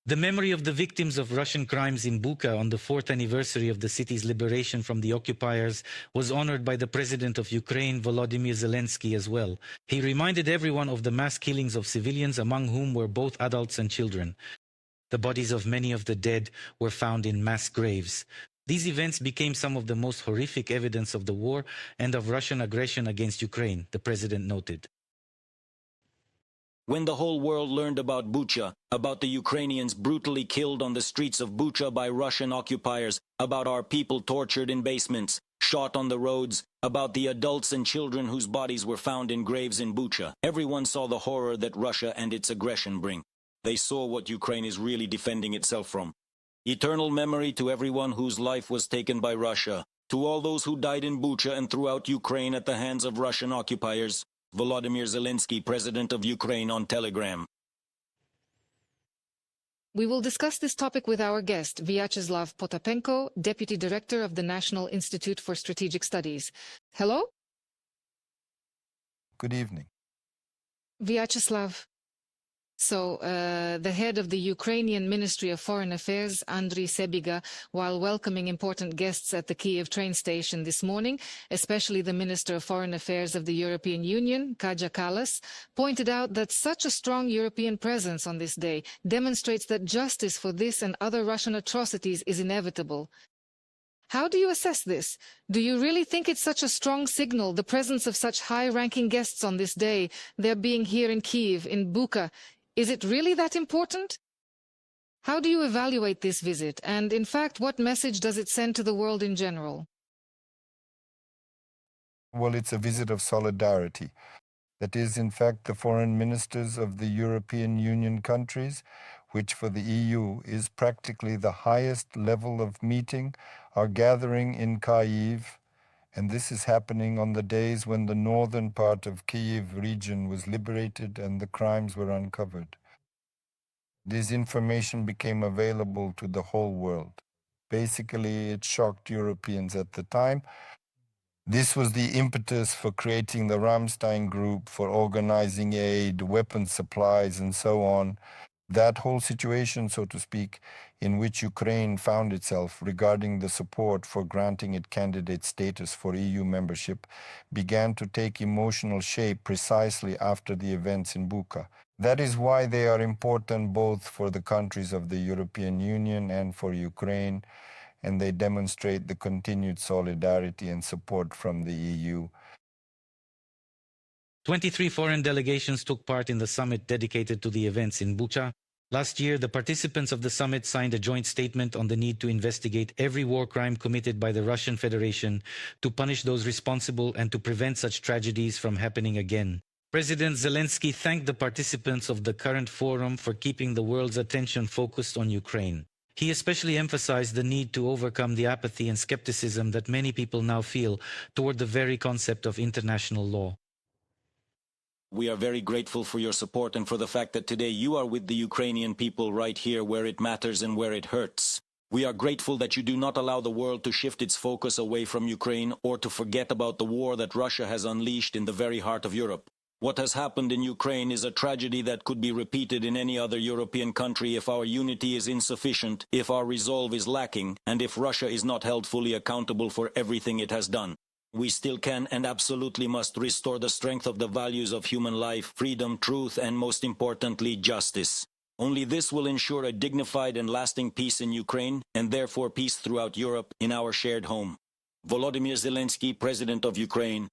The memory of the victims of Russian crimes in Bucha on the 4th anniversary of the city's liberation from the occupiers was honored by the President of Ukraine, Volodymyr Zelenskyi, as well. He reminded everyone of the mass killings of civilians, among whom were both adults and children. The bodies of many of the dead were found in mass graves. These events became some of the most horrific evidence of the war and of Russian aggression against Ukraine, the President noted. When the whole world learned about Bucha, about the Ukrainians brutally killed on the streets of Bucha by Russian occupiers, about our people tortured in basements, shot on the roads, about the adults and children whose bodies were found in graves in Bucha, everyone saw the horror that Russia and its aggression bring. They saw what Ukraine is really defending itself from. Eternal memory to everyone whose life was taken by Russia, to all those who died in Bucha and throughout Ukraine at the hands of Russian occupiers. Volodymyr Zelenskyi, President of Ukraine, on Telegram. We will discuss this topic with our guest, Vyacheslav Potapenko, Deputy Director of the National Institute for Strategic Studies. Hello? Good evening. Vyacheslav, so the head of the Ukrainian Ministry of Foreign Affairs, Andriy Sebiga, while welcoming important guests at the Kyiv train station this morning, especially the Minister of Foreign Affairs of the European Union, Kaja Kallas, pointed out that such a strong European presence on this day demonstrates that justice for this and other Russian atrocities is inevitable. How do you assess this? Do you really think it's such a strong signal, the presence of such high-ranking guests on this day, their being here in Kyiv, in Bucha? Is it really that important? How do you evaluate this visit, and in fact, what message does it send to the world in general? Well, it's a visit of solidarity. That is, in fact, the foreign ministers of the European Union countries, which for the EU is practically the highest level of meeting, are gathering in Kyiv, and this is happening on the days when the northern part of Kyiv region was liberated and the crimes were uncovered. This information became available to the whole world. Basically, it shocked Europeans at the time. This was the impetus for creating the Ramstein group, for organizing aid, weapons supplies, and so on. That whole situation, so to speak, in which Ukraine found itself regarding the support for granting it candidate status for EU membership began to take emotional shape precisely after the events in Bucha. That is why they are important both for the countries of the European Union and for Ukraine, and they demonstrate the continued solidarity and support from the EU. 23 foreign delegations took part in the summit dedicated to the events in Bucha. Last year, the participants of the summit signed a joint statement on the need to investigate every war crime committed by the Russian Federation, to punish those responsible and to prevent such tragedies from happening again. President Zelensky thanked the participants of the current forum for keeping the world's attention focused on Ukraine. He especially emphasized the need to overcome the apathy and skepticism that many people now feel toward the very concept of international law. We are very grateful for your support and for the fact that today you are with the Ukrainian people right here where it matters and where it hurts. We are grateful that you do not allow the world to shift its focus away from Ukraine or to forget about the war that Russia has unleashed in the very heart of Europe. What has happened in Ukraine is a tragedy that could be repeated in any other European country if our unity is insufficient, if our resolve is lacking, and if Russia is not held fully accountable for everything it has done. We still can and absolutely must restore the strength of the values of human life, freedom, truth, and most importantly, justice. Only this will ensure a dignified and lasting peace in Ukraine, and therefore peace throughout Europe, in our shared home. Volodymyr Zelenskyi, President of Ukraine.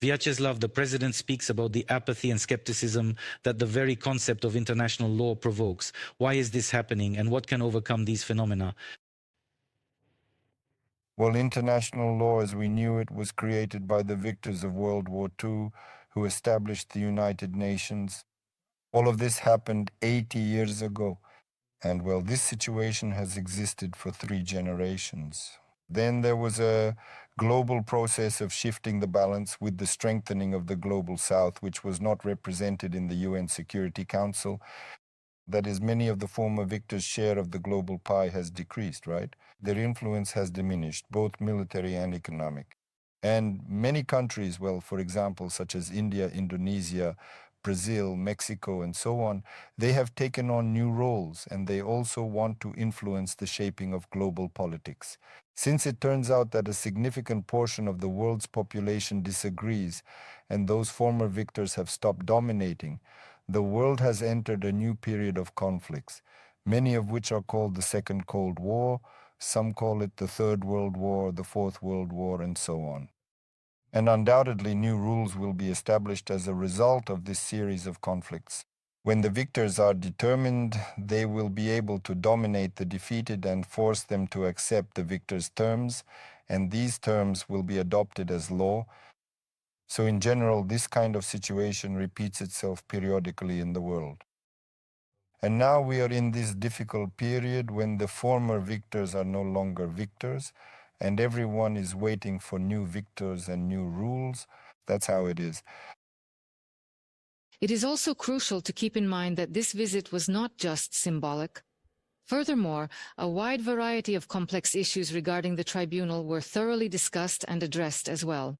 Vyacheslav, the president, speaks about the apathy and skepticism that the very concept of international law provokes. Why is this happening, and what can overcome these phenomena? Well, international law as we knew it was created by the victors of World War II, who established the United Nations. All of this happened 80 years ago. And well, this situation has existed for 3 generations. Then there was a global process of shifting the balance with the strengthening of the Global South, which was not represented in the UN Security Council. That is, many of the former victors' share of the global pie has decreased, right? Their influence has diminished, both military and economic. And many countries, well, for example, such as India, Indonesia, Brazil, Mexico, and so on, they have taken on new roles, and they also want to influence the shaping of global politics. Since it turns out that a significant portion of the world's population disagrees, and those former victors have stopped dominating, the world has entered a new period of conflicts, many of which are called the Second Cold War, some call it the Third World War, the Fourth World War, and so on. And undoubtedly new rules will be established as a result of this series of conflicts. When the victors are determined, they will be able to dominate the defeated and force them to accept the victor's terms, and these terms will be adopted as law. So in general, this kind of situation repeats itself periodically in the world. And now we are in this difficult period when the former victors are no longer victors, and everyone is waiting for new victors and new rules. That's how it is. It is also crucial to keep in mind that this visit was not just symbolic. Furthermore, a wide variety of complex issues regarding the tribunal were thoroughly discussed and addressed as well.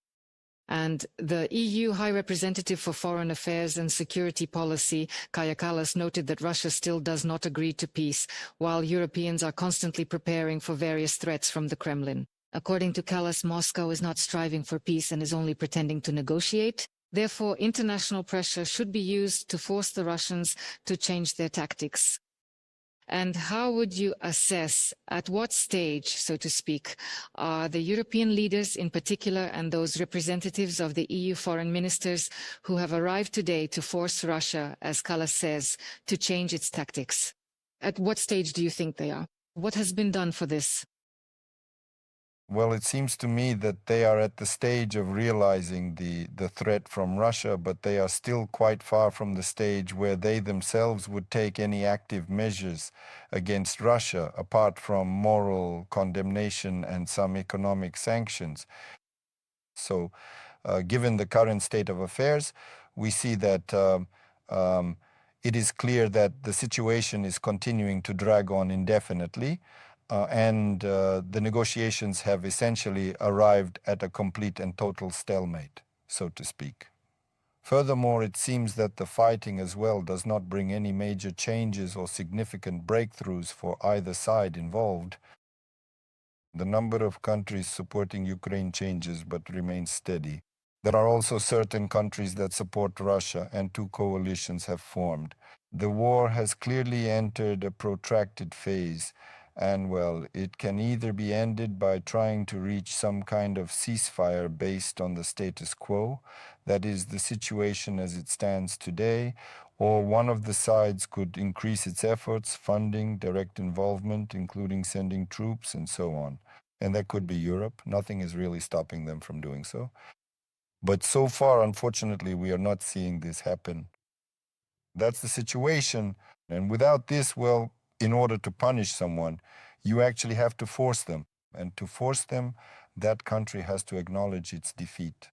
And the EU High Representative for Foreign Affairs and Security Policy, Kaja Kallas, noted that Russia still does not agree to peace, while Europeans are constantly preparing for various threats from the Kremlin. According to Kallas, Moscow is not striving for peace and is only pretending to negotiate. Therefore, international pressure should be used to force the Russians to change their tactics. And how would you assess, at what stage, so to speak, are the European leaders in particular and those representatives of the EU foreign ministers who have arrived today to force Russia, as Kallas says, to change its tactics? At what stage do you think they are? What has been done for this? Well, it seems to me that they are at the stage of realizing the threat from Russia, but they are still quite far from the stage where they themselves would take any active measures against Russia, apart from moral condemnation and some economic sanctions. So, given the current state of affairs, we see that it is clear that the situation is continuing to drag on indefinitely. And the negotiations have essentially arrived at a complete and total stalemate, so to speak. Furthermore, it seems that the fighting as well does not bring any major changes or significant breakthroughs for either side involved. The number of countries supporting Ukraine changes but remains steady. There are also certain countries that support Russia, and two coalitions have formed. The war has clearly entered a protracted phase, and, well, it can either be ended by trying to reach some kind of ceasefire based on the status quo, that is, the situation as it stands today, or one of the sides could increase its efforts, funding, direct involvement, including sending troops, and so on. And that could be Europe. Nothing is really stopping them from doing so. But so far, unfortunately, we are not seeing this happen. That's the situation. And without this, well, in order to punish someone, you actually have to force them. And to force them, that country has to acknowledge its defeat.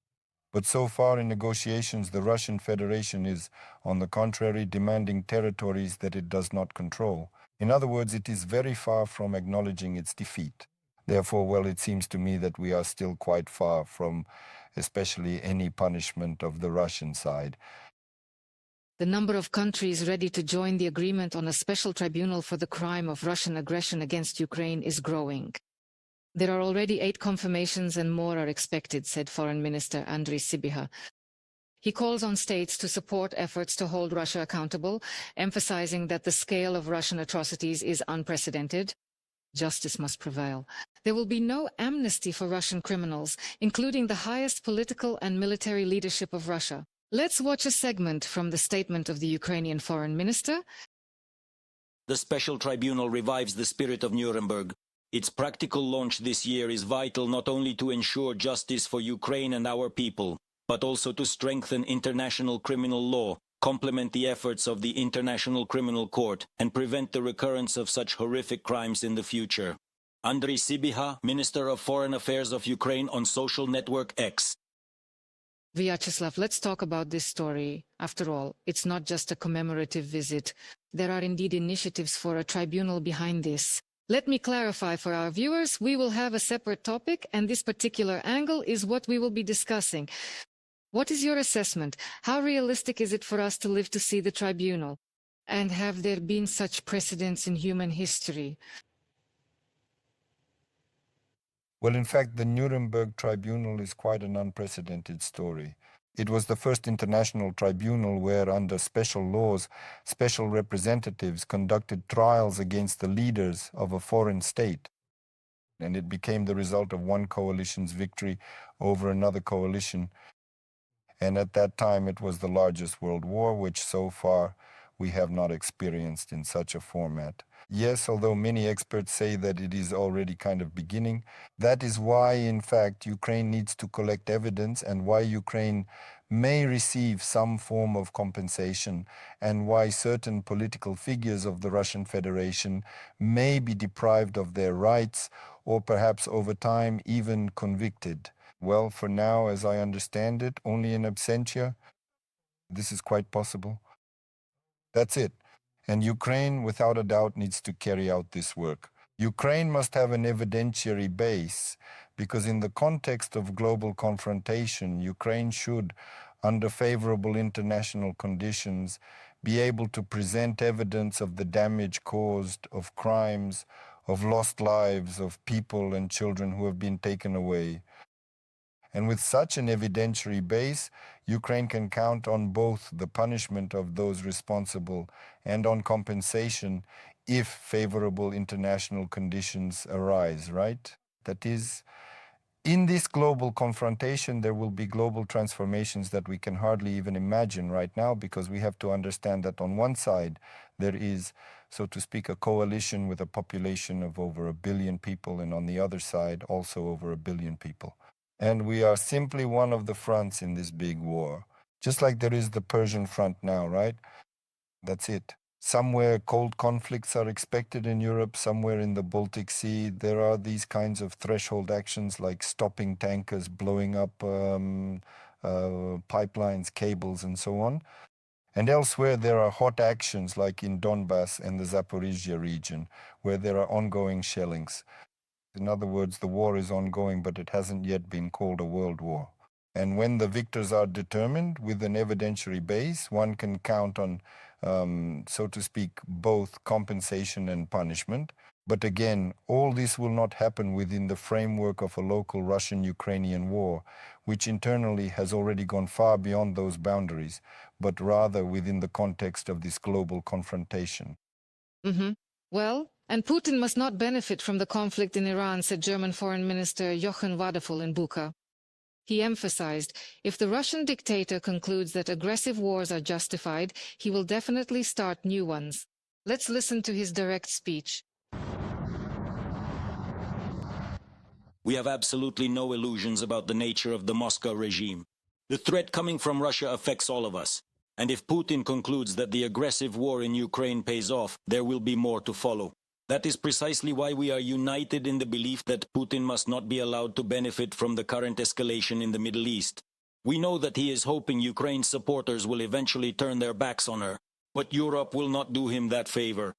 But so far in negotiations, the Russian Federation is, on the contrary, demanding territories that it does not control. In other words, it is very far from acknowledging its defeat. Therefore, well, it seems to me that we are still quite far from especially any punishment of the Russian side. The number of countries ready to join the agreement on a special tribunal for the crime of Russian aggression against Ukraine is growing. There are already 8 confirmations and more are expected, said Foreign Minister Andriy Sybiha. He calls on states to support efforts to hold Russia accountable, emphasizing that the scale of Russian atrocities is unprecedented. Justice must prevail. There will be no amnesty for Russian criminals, including the highest political and military leadership of Russia. Let's watch a segment from the statement of the Ukrainian foreign minister. The special tribunal revives the spirit of Nuremberg. Its practical launch this year is vital not only to ensure justice for Ukraine and our people, but also to strengthen international criminal law, complement the efforts of the International Criminal Court, and prevent the recurrence of such horrific crimes in the future. Andriy Sybiha, Minister of Foreign Affairs of Ukraine, on social network X. Vyacheslav, let's talk about this story. After all, it's not just a commemorative visit. There are indeed initiatives for a tribunal behind this. Let me clarify for our viewers, we will have a separate topic, and this particular angle is what we will be discussing. What is your assessment? How realistic is it for us to live to see the tribunal? And have there been such precedents in human history? Well, in fact, the Nuremberg Tribunal is quite an unprecedented story. It was the first international tribunal where, under special laws, special representatives conducted trials against the leaders of a foreign state. And it became the result of one coalition's victory over another coalition. And at that time, it was the largest world war, which so far we have not experienced in such a format. Yes, although many experts say that it is already kind of beginning, that is why, in fact, Ukraine needs to collect evidence and why Ukraine may receive some form of compensation and why certain political figures of the Russian Federation may be deprived of their rights or perhaps over time even convicted. Well, for now, as I understand it, only in absentia. This is quite possible. That's it. And Ukraine, without a doubt, needs to carry out this work. Ukraine must have an evidentiary base because in the context of global confrontation, Ukraine should, under favorable international conditions, be able to present evidence of the damage caused, of crimes, of lost lives, of people and children who have been taken away. And with such an evidentiary base, Ukraine can count on both the punishment of those responsible and on compensation if favorable international conditions arise, right? That is, in this global confrontation, there will be global transformations that we can hardly even imagine right now because we have to understand that on one side, there is, so to speak, a coalition with a population of over 1 billion people, and on the other side, also over 1 billion people. And we are simply one of the fronts in this big war. Just like there is the Persian front now, right? That's it. Somewhere cold conflicts are expected in Europe, somewhere in the Baltic Sea. There are these kinds of threshold actions like stopping tankers, blowing up pipelines, cables, and so on. And elsewhere, there are hot actions like in Donbass and the Zaporizhia region, where there are ongoing shellings. In other words, the war is ongoing, but it hasn't yet been called a world war. And when the victors are determined with an evidentiary base, one can count on, so to speak, both compensation and punishment. But again, all this will not happen within the framework of a local Russian-Ukrainian war, which internally has already gone far beyond those boundaries, but rather within the context of this global confrontation. Well, and Putin must not benefit from the conflict in Iran, said German Foreign Minister Jochen Wadephul in Buch. He emphasized, if the Russian dictator concludes that aggressive wars are justified, he will definitely start new ones. Let's listen to his direct speech. We have absolutely no illusions about the nature of the Moscow regime. The threat coming from Russia affects all of us. And if Putin concludes that the aggressive war in Ukraine pays off, there will be more to follow. That is precisely why we are united in the belief that Putin must not be allowed to benefit from the current escalation in the Middle East. We know that he is hoping Ukraine's supporters will eventually turn their backs on her, but Europe will not do him that favor.